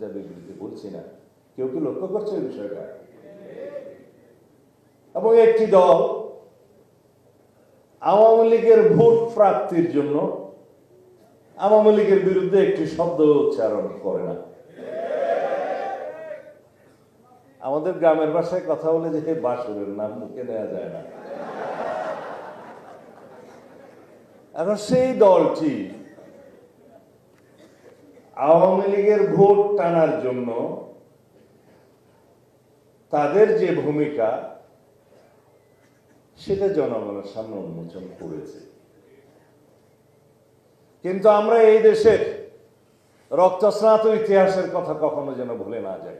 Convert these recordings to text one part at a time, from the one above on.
বক্তৃতা বিবৃতি বলছি না, কেউ কি লক্ষ্য করছে এই বিষয়টা? এবং একটি দল আওয়ামী লীগের ভোট প্রাপ্তির জন্য আওয়ামী লীগের বিরুদ্ধে একটি শব্দ উচ্চারণ করে না। আমাদের গ্রামের ভাষায় কথা বলে যে বাসুরের নাম মুখে নেওয়া যায় না। এখন সেই দলটি আওয়ামী লীগের ভোট টানার জন্য তাদের যে ভূমিকা সেটা জনগণের সামনে উন্মোচন করেছে। কিন্তু আমরা এই দেশের রক্তস্নাত ইতিহাসের কথা কখনো যেন ভুলে না যাই।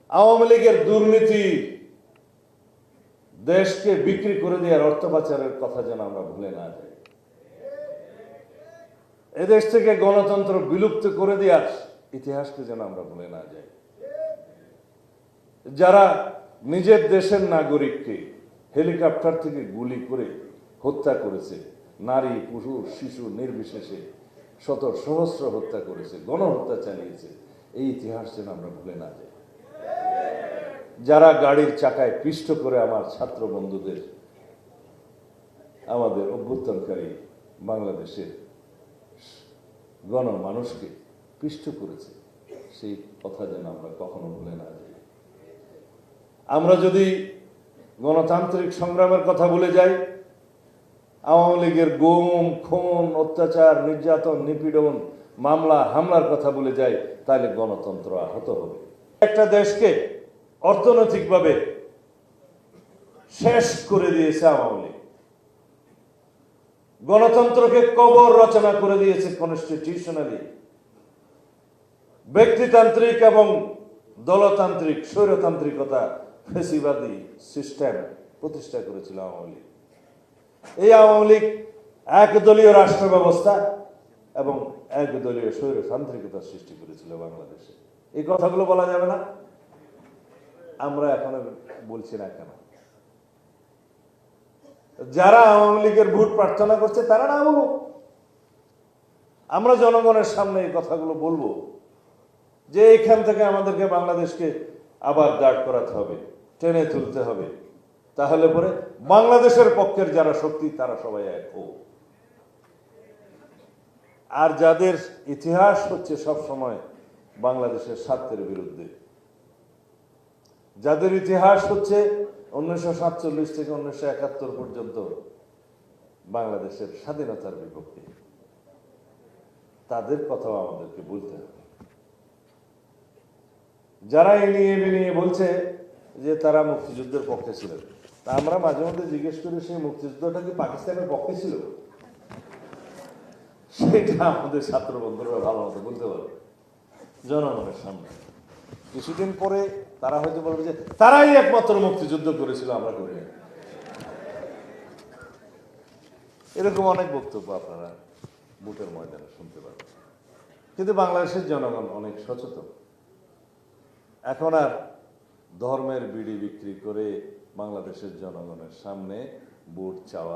আওয়ামী লীগের দুর্নীতি, দেশকে বিক্রি করে দেওয়ার অর্থ পাচারের কথা যেন আমরা ভুলে না যাই। এদেশ থেকে গণতন্ত্র বিলুপ্ত করে দেওয়ার ইতিহাসকে যেন আমরা ভুলে না যাই। যারা নিজের দেশের নাগরিককে হেলিকপ্টার থেকে গুলি করে হত্যা করেছে, নারী পুরুষ শিশু নির্বিশেষে শত সহস্র হত্যা করেছে, গণহত্যা চালিয়েছে, এই ইতিহাস যেন আমরা ভুলে না যাই। যারা গাড়ির চাকায় পিষ্ট করে আমার ছাত্র বন্ধুদের, আমাদের অভ্যুত্থানকারী বাংলাদেশের গণমানুষকে পিষ্ট করেছে, সেই কথা যেন আমরা কখনো ভুলে না যাই। আমরা যদি গণতান্ত্রিক সংগ্রামের কথা ভুলে যাই, আওয়ামী লীগের গুম খুন অত্যাচার নির্যাতন নিপীড়ন মামলা হামলার কথা ভুলে যাই, তাহলে গণতন্ত্র আহত হবে। একটা দেশকে অর্থনৈতিকভাবে শেষ করে দিয়েছে আওয়ামী লীগ, গণতন্ত্রকে কবর রচনা করে দিয়েছে কনস্টিটিউশনালি। ব্যক্তিতান্ত্রিক এবং দলতান্ত্রিক স্বৈরতান্ত্রিকতা ফেসিবাদী সিস্টেম প্রতিষ্ঠা করেছিল আওয়ামী লীগ। এই আওয়ামী লীগ একদলীয় রাষ্ট্র ব্যবস্থা এবং একদলীয় স্বৈরতান্ত্রিকতার সৃষ্টি করেছিল বাংলাদেশে। এই কথাগুলো বলা যাবে না? আমরা এখন বলছি না কেন? যারা আওয়ামী লীগের ভোট প্রার্থনা করছে তারা না বলুক, আমরা জনগণের সামনে এই কথাগুলো বলবো যে এখান থেকে আমাদেরকে বাংলাদেশকে আবার দাঁড় করাতে হবে, টেনে তুলতে হবে। তাহলে পরে বাংলাদেশের পক্ষের যারা শক্তি তারা সবাই এক হোক। আর যাদের ইতিহাস হচ্ছে সব সময় বাংলাদেশের স্বার্থের বিরুদ্ধে, যাদের ইতিহাস হচ্ছে 1947 থেকে 1971 পর্যন্ত বাংলাদেশের স্বাধীনতার বিপক্ষে, তাদের কথাও আমাদেরকে বলতে হবে। যারা এই নিয়ে বলছে যে তারা মুক্তিযুদ্ধের পক্ষে ছিলেন, তা আমরা মাঝে মধ্যে জিজ্ঞেস করি সেই মুক্তিযুদ্ধটা কি পাকিস্তানের পক্ষে ছিল? সেটা আমাদের ছাত্র বন্ধুরা ভালো মতো বলতে পারবে জনগণের সামনে। কিছুদিন পরে তারা হয়তো বলবে যে তারাই একমাত্র মুক্তিযুদ্ধ করেছিল, আমরা করি না। এরকম অনেক বক্তব্য আপনারা বুটের ময়দানে শুনতে পারবেন। কিন্তু বাংলাদেশের জনগণ অনেক সচেতন। এখন আর ধর্মের বিড়ি বিক্রি করে বাংলাদেশের জনগণের সামনে ভোট চাওয়া